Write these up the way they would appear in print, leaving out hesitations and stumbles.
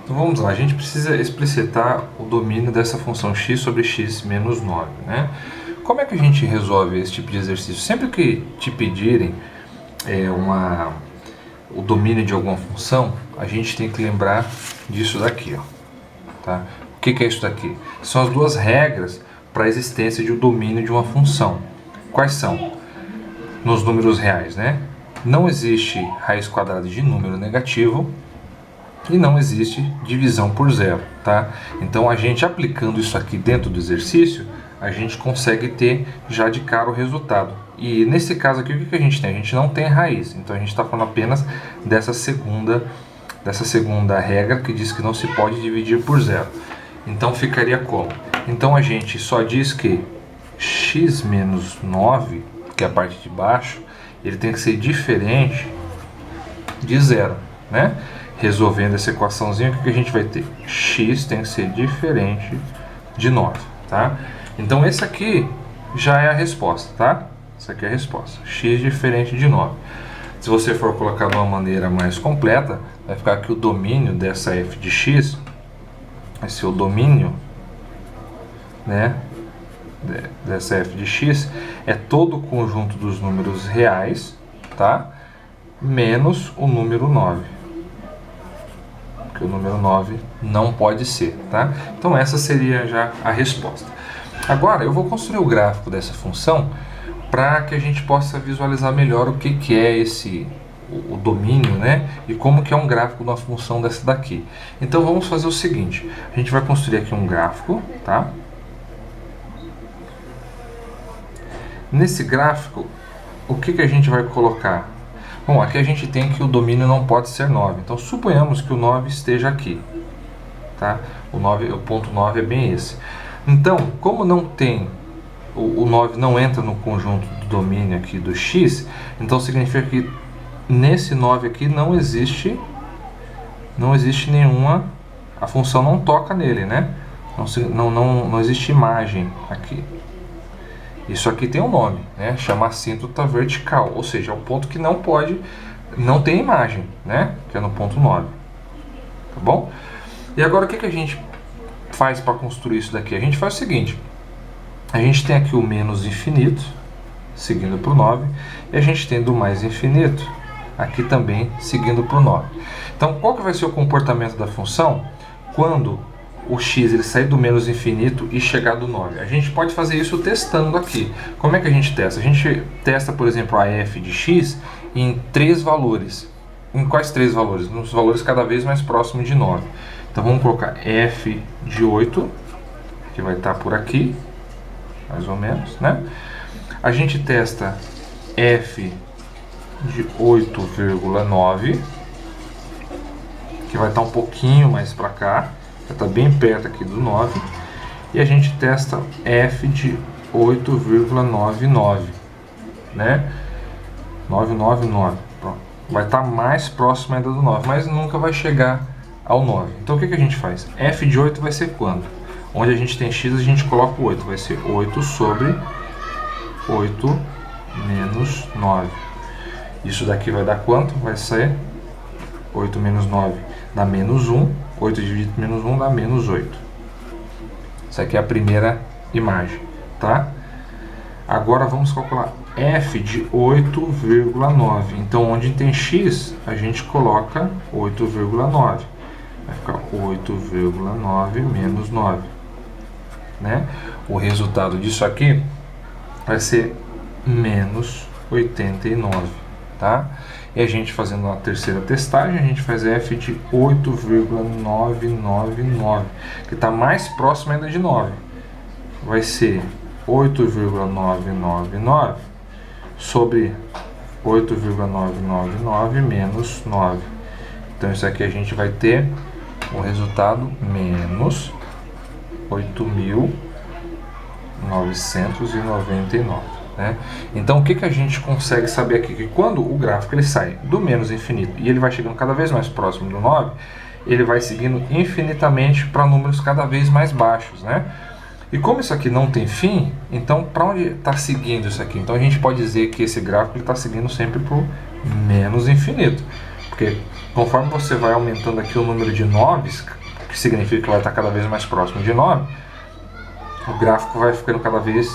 Então vamos lá, a gente precisa explicitar o domínio dessa função x sobre x menos 9, né? Como é que a gente resolve esse tipo de exercício? Sempre que te pedirem o domínio de alguma função, a gente tem que lembrar disso daqui, ó, tá? O que é isso daqui? São as duas regras para a existência de um domínio de uma função. Quais são? Nos números reais, né? Não existe raiz quadrada de número negativo e não existe divisão por zero, tá? Então a gente aplicando isso aqui dentro do exercício, a gente consegue ter já de cara o resultado. E nesse caso aqui, o que a gente tem? A gente não tem raiz, então a gente está falando apenas dessa segunda regra que diz que não se pode dividir por zero. Então ficaria como? Então a gente só diz que x menos 9, que é a parte de baixo, ele tem que ser diferente de zero, né? Resolvendo essa equaçãozinha, o que a gente vai ter? X tem que ser diferente de 9, tá? Então esse aqui já é a resposta, tá? Essa aqui é a resposta. X diferente de 9. Se você for colocar de uma maneira mais completa, vai ficar que o domínio dessa f de x vai ser o domínio, né, dessa f de x é todo o conjunto dos números reais, tá? Menos o número 9. Que o número 9 não pode ser, tá? Então essa seria já a resposta. Agora eu vou construir o gráfico dessa função para que a gente possa visualizar melhor o que é o domínio, né? E como que é um gráfico de uma função dessa daqui. Então vamos fazer o seguinte, a gente vai construir aqui um gráfico, tá? Nesse gráfico, o que a gente vai colocar? Bom, aqui a gente tem que o domínio não pode ser 9. Então, suponhamos que o 9 esteja aqui. Tá? O ponto 9 é bem esse. Então, como não tem, o 9 não entra no conjunto do domínio aqui do x, então significa que nesse 9 aqui não existe nenhuma, a função não toca nele, né? Não existe imagem aqui. Isso aqui tem um nome, né? Chama assíntota vertical, ou seja, é o ponto que não tem imagem, né? Que é no ponto 9. Tá bom? E agora o que a gente faz para construir isso daqui? A gente faz o seguinte, a gente tem aqui o menos infinito, seguindo para o 9, e a gente tem do mais infinito, aqui também, seguindo para o 9. Então, qual que vai ser o comportamento da função quando o x ele sair do menos infinito e chegar do 9. A gente pode fazer isso testando aqui. Como é que a gente testa? A gente testa, por exemplo, a f de x em 3 valores. Em quais 3 valores? Nos valores cada vez mais próximos de 9. Então vamos colocar f de 8, que vai estar por aqui, mais ou menos, né? A gente testa f de 8,9, que vai estar um pouquinho mais para cá. Já está bem perto aqui do 9. E a gente testa f de 8,99, né? 999. Pronto. Vai estar mais próximo ainda do 9, mas nunca vai chegar ao 9. Então o que a gente faz? F de 8 vai ser quanto? Onde a gente tem x, a gente coloca o 8. Vai ser 8 sobre 8 menos 9. Isso daqui vai dar quanto? Vai ser 8 menos 9 dá menos 1. 8 dividido por menos 1 dá menos 8. Essa aqui é a primeira imagem, tá? Agora vamos calcular f de 8,9. Então, onde tem x, a gente coloca 8,9. Vai ficar 8,9 menos 9. Né? O resultado disso aqui vai ser menos 89. Tá? E a gente fazendo a terceira testagem, a gente faz f de 8,999, que está mais próximo ainda de 9. Vai ser 8,999 sobre 8,999 menos 9. Então isso aqui a gente vai ter o resultado menos 8.999. Né? Então o que a gente consegue saber aqui? Que quando o gráfico ele sai do menos infinito e ele vai chegando cada vez mais próximo do 9, ele vai seguindo infinitamente para números cada vez mais baixos, né? E como isso aqui não tem fim, então para onde está seguindo isso aqui? Então a gente pode dizer que esse gráfico está seguindo sempre para o menos infinito, porque conforme você vai aumentando aqui o número de 9, que significa que vai estar cada vez mais próximo de 9, o gráfico vai ficando cada vez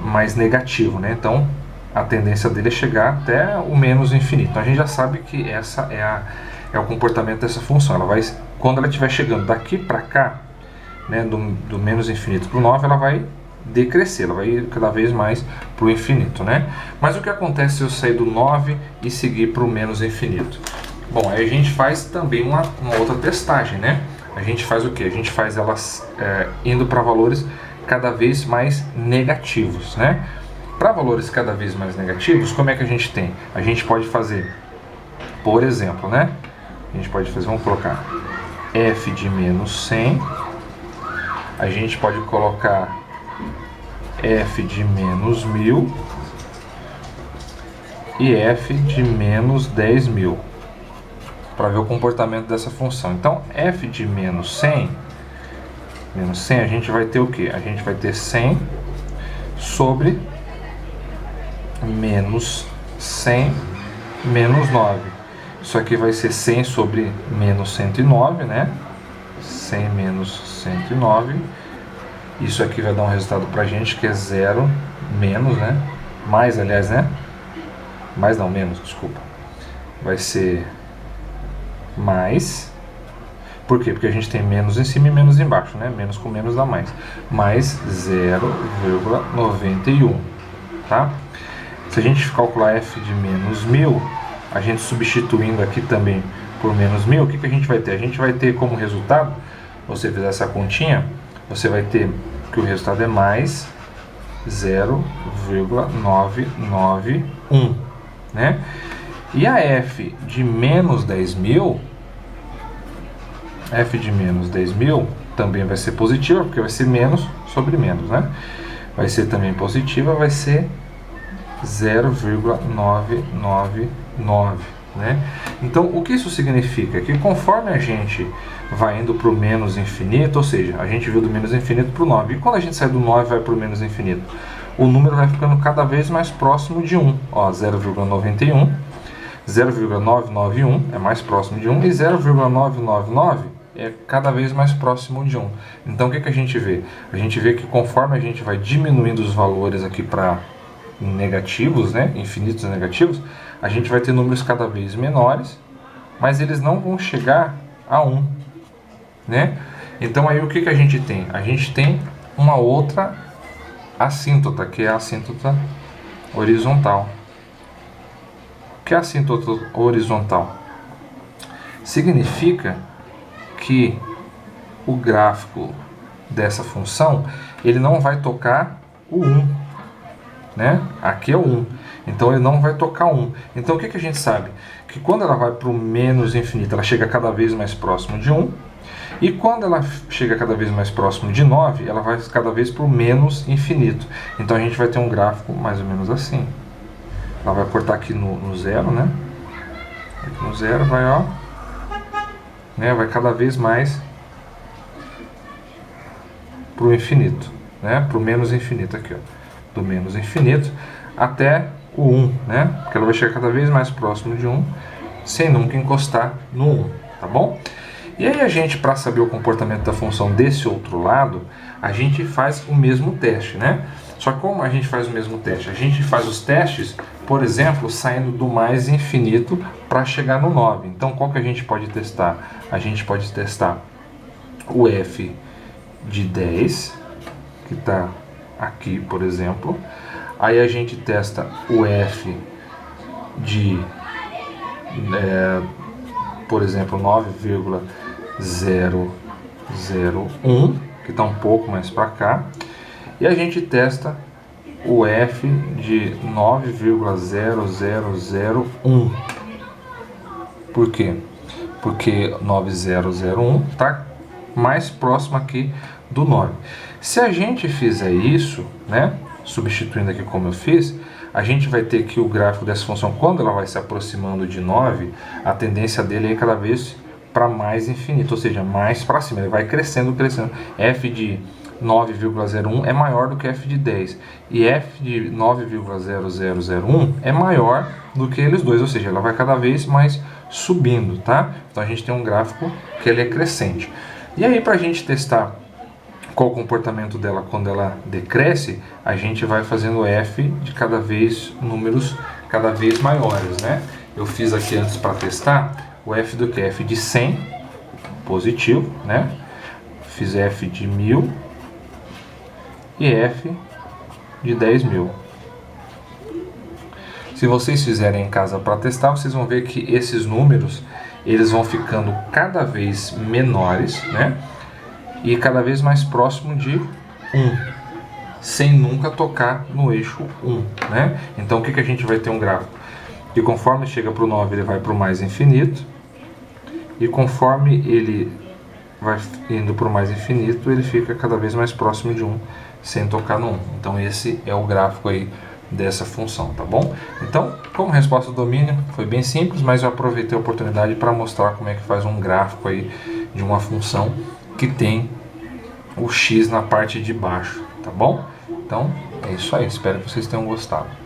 mais negativo, né? Então a tendência dele é chegar até o menos infinito. Então a gente já sabe que essa é o comportamento dessa função. Ela vai, quando ela estiver chegando daqui para cá, né, do menos infinito para o 9, ela vai decrescer, ela vai ir cada vez mais para o infinito, né? Mas o que acontece se eu sair do 9 e seguir para o menos infinito? Bom, aí a gente faz também uma outra testagem, né? A gente faz o que? A gente faz elas indo para valores cada vez mais negativos, né? Para valores cada vez mais negativos, como é que a gente tem? A gente pode fazer, por exemplo, né? A gente pode fazer, vamos colocar f de menos 100, a gente pode colocar f de menos 1000 e f de menos 10.000 para ver o comportamento dessa função. Então, f de menos 100 a gente vai ter o que? A gente vai ter 100 sobre menos 100 menos 9. Isso aqui vai ser 100 sobre menos 109, né? 100 menos 109. Isso aqui vai dar um resultado pra gente que é 0 menos, né? Mais, aliás, né? Mais não, menos, desculpa. Vai ser mais. Por quê? Porque a gente tem menos em cima e menos embaixo, né? Menos com menos dá mais. Mais 0,91, tá? Se a gente calcular f de menos 1000, a gente substituindo aqui também por menos 1000, o que a gente vai ter? A gente vai ter como resultado, se você fizer essa continha, você vai ter que o resultado é mais 0,991, né? E a f de menos 10.000, f de menos 10.000 também vai ser positiva, porque vai ser menos sobre menos, né? Vai ser também positiva, vai ser 0,999, né? Então, o que isso significa? Que conforme a gente vai indo para o menos infinito, ou seja, a gente viu do menos infinito para o 9, e quando a gente sai do 9 e vai para o menos infinito, o número vai ficando cada vez mais próximo de 1. Ó, 0,91, 0,991 é mais próximo de 1, e 0,999 é cada vez mais próximo de 1. Então, o que a gente vê? A gente vê que conforme a gente vai diminuindo os valores aqui para negativos, né, infinitos negativos, a gente vai ter números cada vez menores, mas eles não vão chegar a 1, né? Então aí o que a gente tem? A gente tem uma outra assíntota, que é a assíntota horizontal. O que é a assíntota horizontal? Significa que o gráfico dessa função, ele não vai tocar o 1, né? Aqui é o 1, então ele não vai tocar 1. Então o que a gente sabe? Que quando ela vai para o menos infinito, ela chega cada vez mais próximo de 1, e quando ela chega cada vez mais próximo de 9, ela vai cada vez para o menos infinito. Então a gente vai ter um gráfico mais ou menos assim. Ela vai cortar aqui no zero, né? Aqui no zero vai, ó, né? Vai cada vez mais para o infinito, né? Para o menos infinito aqui, ó. Do menos infinito até o 1, né? Porque ela vai chegar cada vez mais próximo de 1, sem nunca encostar no 1, tá bom? E aí a gente, para saber o comportamento da função desse outro lado, a gente faz o mesmo teste, né? Só que como a gente faz o mesmo teste? A gente faz os testes, por exemplo, saindo do mais infinito para chegar no 9. Então, qual que a gente pode testar? A gente pode testar o f de 10, que está aqui, por exemplo. Aí a gente testa o f de, por exemplo, 9,001, que está um pouco mais para cá. E a gente testa o f de 9,0001. Por quê? Porque 9001 está mais próximo aqui do 9. Se a gente fizer isso, né, substituindo aqui como eu fiz, a gente vai ter que o gráfico dessa função, quando ela vai se aproximando de 9, a tendência dele é cada vez para mais infinito, ou seja, mais para cima, ele vai crescendo, crescendo. F de 9,01 é maior do que F de 10 e F de 9,0001 é maior do que eles dois, ou seja, ela vai cada vez mais subindo, tá? Então a gente tem um gráfico que ele é crescente. E aí, para a gente testar qual o comportamento dela quando ela decresce, a gente vai fazendo F de cada vez números cada vez maiores, né? Eu fiz aqui antes para testar o F do que? F de 100, positivo, né? Fiz F de 1000 e F de 10.000. Se vocês fizerem em casa para testar, vocês vão ver que esses números eles vão ficando cada vez menores, né? E cada vez mais próximo de 1, sem nunca tocar no eixo 1, né? Então o que a gente vai ter um gráfico? Que conforme chega para o 9 ele vai para o mais infinito, e conforme ele vai indo para o mais infinito ele fica cada vez mais próximo de 1, sem tocar no 1. Então esse é o gráfico aí dessa função, tá bom? Então, como resposta do domínio, foi bem simples, mas eu aproveitei a oportunidade para mostrar como é que faz um gráfico aí de uma função que tem o x na parte de baixo, tá bom? Então, é isso aí, espero que vocês tenham gostado.